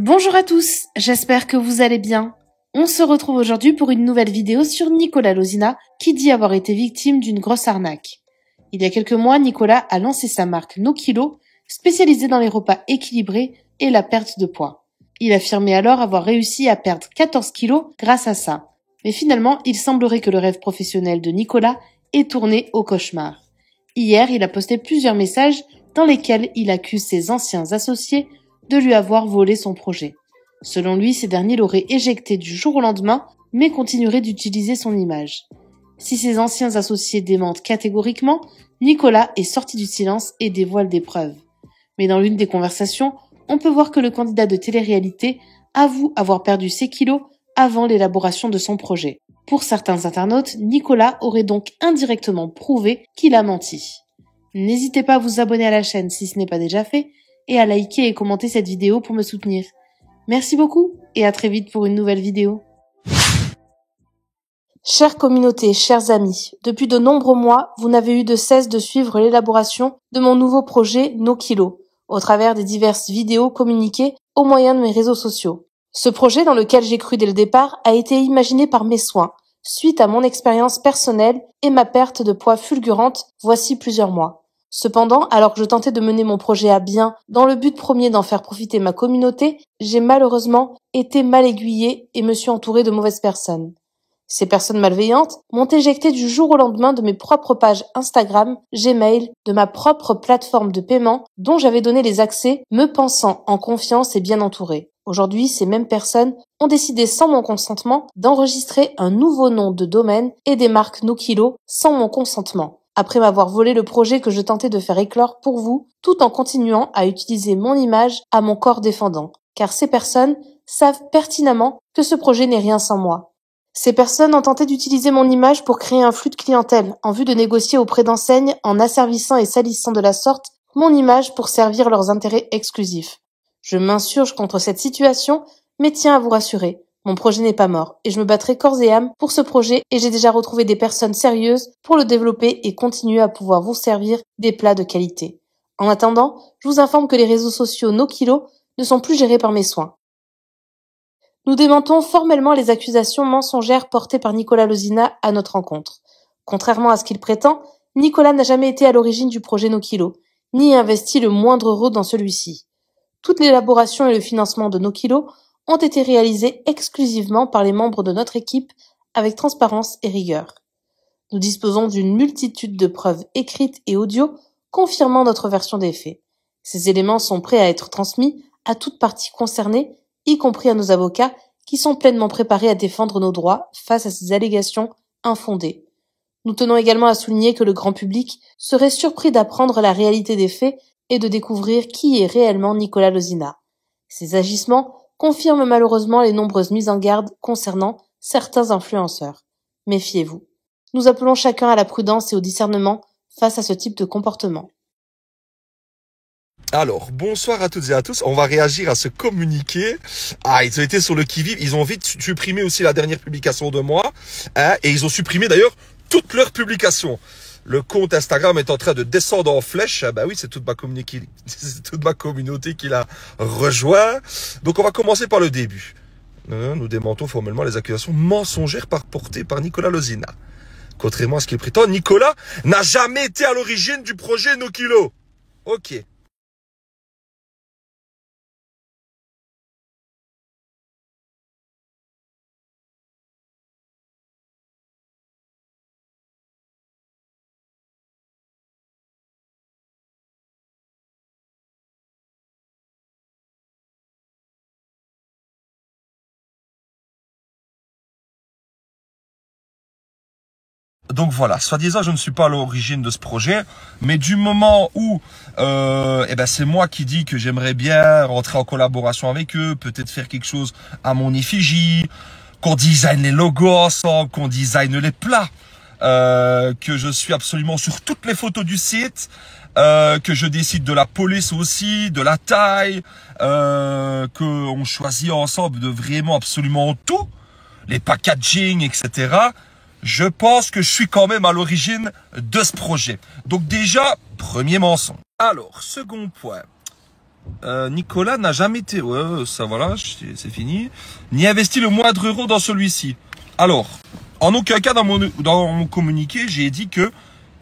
Bonjour à tous, j'espère que vous allez bien. On se retrouve aujourd'hui pour une nouvelle vidéo sur Nicolas Lozina qui dit avoir été victime d'une grosse arnaque. Il y a quelques mois, Nicolas a lancé sa marque NoKilo, spécialisée dans les repas équilibrés et la perte de poids. Il affirmait alors avoir réussi à perdre 14 kilos grâce à ça. Mais finalement, il semblerait que le rêve professionnel de Nicolas ait tourné au cauchemar. Hier, il a posté plusieurs messages dans lesquels il accuse ses anciens associés de lui avoir volé son projet. Selon lui, ces derniers l'auraient éjecté du jour au lendemain, mais continueraient d'utiliser son image. Si ses anciens associés démentent catégoriquement, Nicolas est sorti du silence et dévoile des preuves. Mais dans l'une des conversations, on peut voir que le candidat de télé-réalité avoue avoir perdu ses kilos avant l'élaboration de son projet. Pour certains internautes, Nicolas aurait donc indirectement prouvé qu'il a menti. N'hésitez pas à vous abonner à la chaîne si ce n'est pas déjà fait, et à liker et commenter cette vidéo pour me soutenir. Merci beaucoup et à très vite pour une nouvelle vidéo. Chère communauté, chers amis, depuis de nombreux mois, vous n'avez eu de cesse de suivre l'élaboration de mon nouveau projet NoKilo, au travers des diverses vidéos communiquées au moyen de mes réseaux sociaux. Ce projet, dans lequel j'ai cru dès le départ, a été imaginé par mes soins, suite à mon expérience personnelle et ma perte de poids fulgurante voici plusieurs mois. Cependant, alors que je tentais de mener mon projet à bien dans le but premier d'en faire profiter ma communauté, j'ai malheureusement été mal aiguillée et me suis entourée de mauvaises personnes. Ces personnes malveillantes m'ont éjecté du jour au lendemain de mes propres pages Instagram, Gmail, de ma propre plateforme de paiement dont j'avais donné les accès, me pensant en confiance et bien entourée. Aujourd'hui, ces mêmes personnes ont décidé sans mon consentement d'enregistrer un nouveau nom de domaine et des marques NoKilo sans mon consentement. Après m'avoir volé le projet que je tentais de faire éclore pour vous, tout en continuant à utiliser mon image à mon corps défendant. Car ces personnes savent pertinemment que ce projet n'est rien sans moi. Ces personnes ont tenté d'utiliser mon image pour créer un flux de clientèle, en vue de négocier auprès d'enseignes en asservissant et salissant de la sorte mon image pour servir leurs intérêts exclusifs. Je m'insurge contre cette situation, mais tiens à vous rassurer. Mon projet n'est pas mort et je me battrai corps et âme pour ce projet et j'ai déjà retrouvé des personnes sérieuses pour le développer et continuer à pouvoir vous servir des plats de qualité. En attendant, je vous informe que les réseaux sociaux NoKilo ne sont plus gérés par mes soins. Nous démentons formellement les accusations mensongères portées par Nicolas Lozina à notre rencontre. Contrairement à ce qu'il prétend, Nicolas n'a jamais été à l'origine du projet NoKilo, ni investi le moindre euro dans celui-ci. Toute l'élaboration et le financement de NoKilo ont été réalisés exclusivement par les membres de notre équipe avec transparence et rigueur. Nous disposons d'une multitude de preuves écrites et audio confirmant notre version des faits. Ces éléments sont prêts à être transmis à toute partie concernée, y compris à nos avocats qui sont pleinement préparés à défendre nos droits face à ces allégations infondées. Nous tenons également à souligner que le grand public serait surpris d'apprendre la réalité des faits et de découvrir qui est réellement Nicolas Lozina. Ces agissements confirment malheureusement les nombreuses mises en garde concernant certains influenceurs. Méfiez-vous. Nous appelons chacun à la prudence et au discernement face à ce type de comportement. Alors, bonsoir à toutes et à tous. On va réagir à ce communiqué. Ils ont été sur le qui-vive. Ils ont vite supprimé aussi la dernière publication de moi. Et ils ont supprimé d'ailleurs toutes leurs publications. Le compte Instagram est en train de descendre en flèche. Oui, c'est toute ma communauté qui l'a rejoint. Donc, on va commencer par le début. Nous démentons formellement les accusations mensongères portées par Nicolas Lozina. Contrairement à ce qu'il prétend, Nicolas n'a jamais été à l'origine du projet NoKilo. Ok. Donc voilà, soi-disant, je ne suis pas à l'origine de ce projet, mais du moment où c'est moi qui dis que j'aimerais bien rentrer en collaboration avec eux, peut-être faire quelque chose à mon effigie, qu'on design les logos ensemble, qu'on design les plats, que je suis absolument sur toutes les photos du site, que je décide de la police aussi, de la taille, qu'on choisit ensemble de vraiment absolument tout, les packaging, etc. Je pense que je suis quand même à l'origine de ce projet. Donc déjà, premier mensonge. Alors, second point. Nicolas n'a jamais été, ouais, ça voilà, c'est fini, ni investi le moindre euro dans celui-ci. Alors, en aucun cas dans mon communiqué, j'ai dit que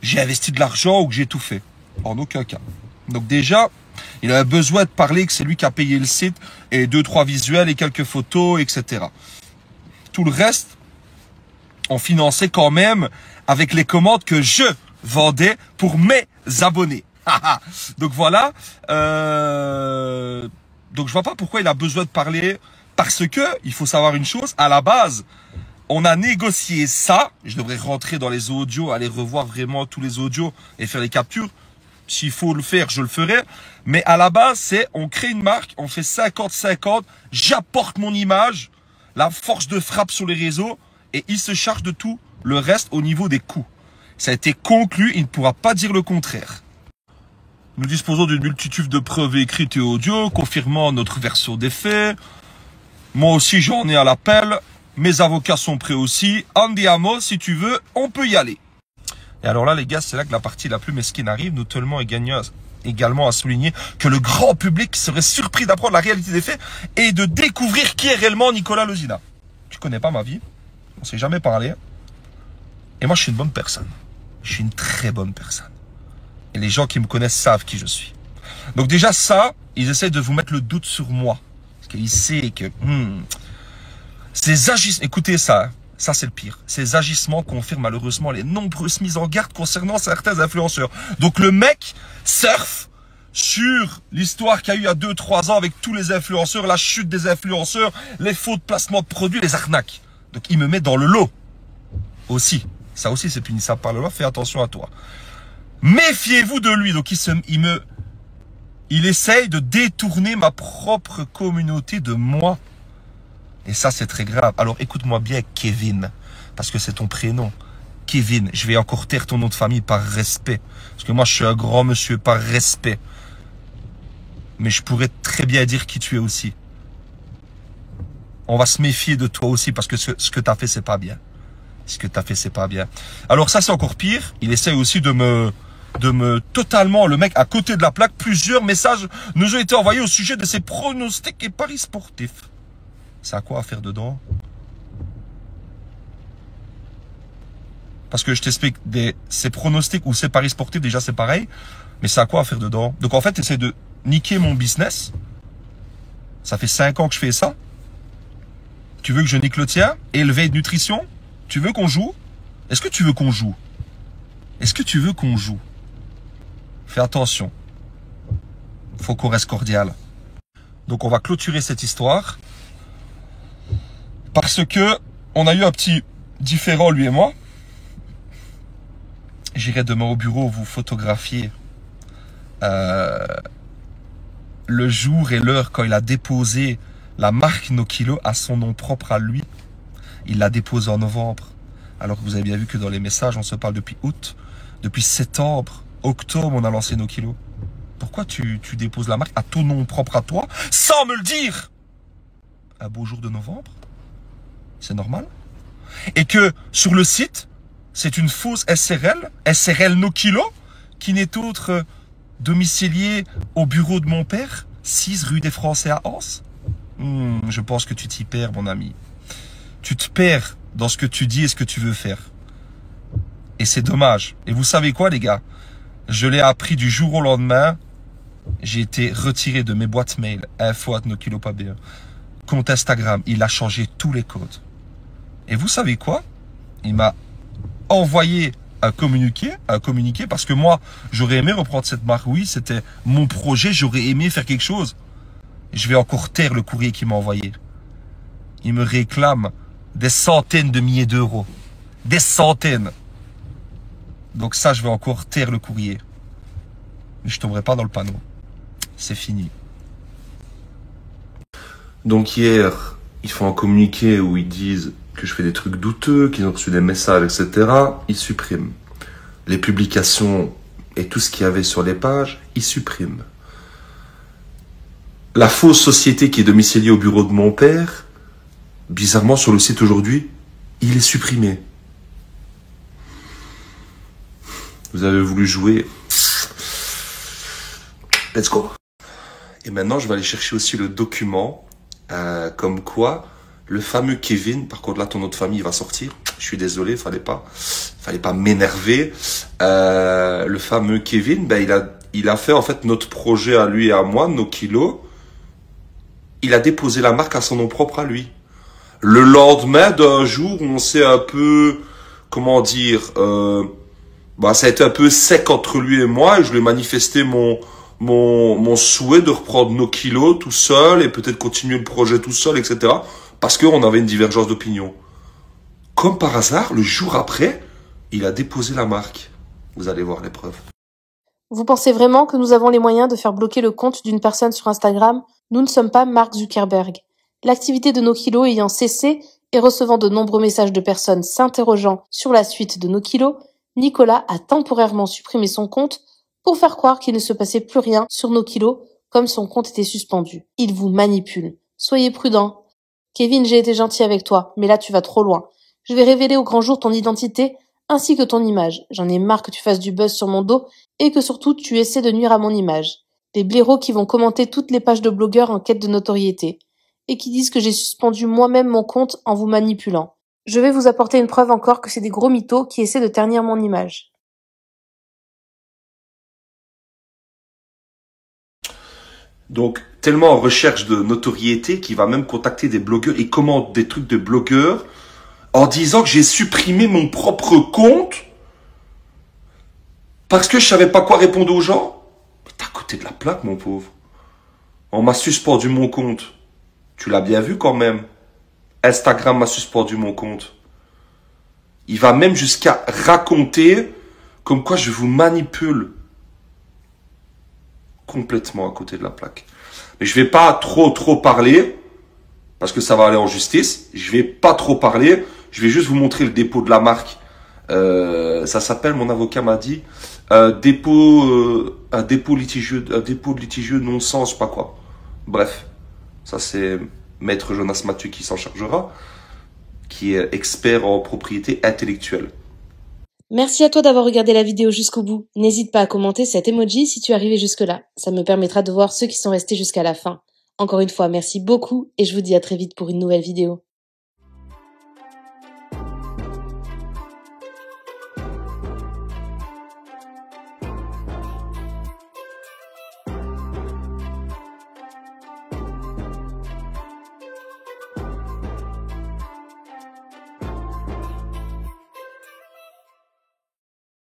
j'ai investi de l'argent ou que j'ai tout fait. En aucun cas. Donc déjà, il avait besoin de parler que c'est lui qui a payé le site et 2-3 visuels et quelques photos, etc. Tout le reste, on finançait quand même avec les commandes que je vendais pour mes abonnés. Donc voilà. Donc je vois pas pourquoi il a besoin de parler. Parce que, il faut savoir une chose, à la base, on a négocié ça. Je devrais rentrer dans les audios, aller revoir vraiment tous les audios et faire les captures. S'il faut le faire, je le ferai. Mais à la base, c'est on crée une marque, on fait 50-50, j'apporte mon image, la force de frappe sur les réseaux et il se charge de tout le reste au niveau des coûts. Ça a été conclu, il ne pourra pas dire le contraire. Nous disposons d'une multitude de preuves écrites et audio confirmant notre version des faits. Moi aussi, j'en ai à l'appel. Mes avocats sont prêts aussi. Andiamo, si tu veux, on peut y aller. Et alors là, les gars, c'est là que la partie la plus mesquine arrive. Nous tenons également à souligner que le grand public serait surpris d'apprendre la réalité des faits et de découvrir qui est réellement Nicolas Lezina. Tu connais pas ma vie. On s'est jamais parlé. Et moi, je suis une bonne personne. Je suis une très bonne personne. Et les gens qui me connaissent savent qui je suis. Donc déjà ça, ils essaient de vous mettre le doute sur moi. Parce qu'ils savent que... Ces agissements... Écoutez ça, hein. Ça c'est le pire. Ces agissements confirment malheureusement les nombreuses mises en garde concernant certains influenceurs. Donc le mec surfe sur l'histoire qu'il y a eu il y a 2-3 ans avec tous les influenceurs, la chute des influenceurs, les faux de placement de produits, les arnaques. Donc il me met dans le lot. Aussi. Ça aussi c'est punissable par la loi, fais attention à toi. Méfiez-vous de lui. Donc il essaye de détourner ma propre communauté de moi. Et ça, c'est très grave. Alors, écoute-moi bien, Kevin, parce que c'est ton prénom. Kevin, je vais encore taire ton nom de famille par respect. Parce que moi, je suis un grand monsieur par respect. Mais je pourrais très bien dire qui tu es aussi. On va se méfier de toi aussi, parce que ce que tu as fait, c'est pas bien. Ce que tu as fait, c'est pas bien. Alors ça, c'est encore pire. Il essaye aussi de me totalement, le mec à côté de la plaque, plusieurs messages nous ont été envoyés au sujet de ses pronostics et paris sportifs. C'est à quoi à faire dedans? Parce que je t'explique, ces pronostics ou ces paris sportifs, déjà c'est pareil, mais c'est à quoi à faire dedans? Donc en fait, tu essaies de niquer mon business. Ça fait 5 ans que je fais ça. Tu veux que je nique le tien? Élevé de nutrition? Tu veux qu'on joue? Est-ce que tu veux qu'on joue? Est-ce que tu veux qu'on joue? Fais attention. Faut qu'on reste cordial. Donc on va clôturer cette histoire. Parce que on a eu un petit différend, lui et moi. J'irai demain au bureau vous photographier le jour et l'heure quand il a déposé la marque No Kilo à son nom propre à lui. Il l'a déposé en novembre. Alors que vous avez bien vu que dans les messages, on se parle depuis août. Depuis septembre, octobre, on a lancé No Kilo. Pourquoi tu déposes la marque à ton nom propre à toi, sans me le dire? Un beau jour de novembre? C'est normal. Et que sur le site, c'est une fausse SRL No Kilo, qui n'est autre domicilié au bureau de mon père, 6 rue des Français à Anse. Je pense que tu t'y perds, mon ami. Tu te perds dans ce que tu dis et ce que tu veux faire. Et c'est dommage. Et vous savez quoi, les gars? Je l'ai appris du jour au lendemain. J'ai été retiré de mes boîtes mail, info@nokilo.be. Compte Instagram, il a changé tous les codes. Et vous savez quoi? Il m'a envoyé un communiqué parce que moi, j'aurais aimé reprendre cette marque. Oui, c'était mon projet, j'aurais aimé faire quelque chose. Je vais encore taire le courrier qu'il m'a envoyé. Il me réclame des centaines de milliers d'euros. Des centaines. Donc ça, je vais encore taire le courrier. Mais je tomberai pas dans le panneau. C'est fini. Donc hier, ils font un communiqué où ils disent que je fais des trucs douteux, qu'ils ont reçu des messages, etc. Ils suppriment. Les publications et tout ce qu'il y avait sur les pages, ils suppriment. La fausse société qui est domiciliée au bureau de mon père, bizarrement sur le site aujourd'hui, il est supprimé. Vous avez voulu jouer. Let's go. Et maintenant, je vais aller chercher aussi le document, comme quoi le fameux Kevin, par contre là ton autre famille va sortir, je suis désolé, fallait pas m'énerver. Le fameux Kevin, ben il a fait en fait notre projet à lui et à moi, nos kilos. Il a déposé la marque à son nom propre à lui. Le lendemain d'un jour où on s'est un peu, comment dire, ça a été un peu sec entre lui et moi, et je lui ai manifesté mon souhait de reprendre nos kilos tout seul et peut-être continuer le projet tout seul, etc. Parce qu'on avait une divergence d'opinion. Comme par hasard, le jour après, il a déposé la marque. Vous allez voir les preuves. Vous pensez vraiment que nous avons les moyens de faire bloquer le compte d'une personne sur Instagram? Nous ne sommes pas Mark Zuckerberg. L'activité de nos kilos ayant cessé et recevant de nombreux messages de personnes s'interrogeant sur la suite de nos kilos, Nicolas a temporairement supprimé son compte pour faire croire qu'il ne se passait plus rien sur nos kilos comme son compte était suspendu. Il vous manipule. Soyez prudent. Kevin, j'ai été gentil avec toi, mais là tu vas trop loin. Je vais révéler au grand jour ton identité ainsi que ton image. J'en ai marre que tu fasses du buzz sur mon dos et que surtout tu essaies de nuire à mon image. Des blaireaux qui vont commenter toutes les pages de blogueurs en quête de notoriété et qui disent que j'ai suspendu moi-même mon compte en vous manipulant. Je vais vous apporter une preuve encore que c'est des gros mythos qui essaient de ternir mon image. Donc, tellement en recherche de notoriété qu'il va même contacter des blogueurs et commande des trucs de blogueurs en disant que j'ai supprimé mon propre compte parce que je savais pas quoi répondre aux gens. Mais t'es à côté de la plaque, mon pauvre. On m'a suspendu mon compte. Tu l'as bien vu quand même. Instagram m'a suspendu mon compte. Il va même jusqu'à raconter comme quoi je vous manipule. Complètement à côté de la plaque. Mais je vais pas trop parler parce que ça va aller en justice. Je vais pas trop parler. Je vais juste vous montrer le dépôt de la marque. Ça s'appelle, mon avocat m'a dit, un dépôt litigieux non-sens, je sais pas quoi. Bref, ça c'est Maître Jonas Mathieu qui s'en chargera, qui est expert en propriété intellectuelle. Merci à toi d'avoir regardé la vidéo jusqu'au bout. N'hésite pas à commenter cet emoji si tu es arrivé jusque-là. Ça me permettra de voir ceux qui sont restés jusqu'à la fin. Encore une fois, merci beaucoup et je vous dis à très vite pour une nouvelle vidéo.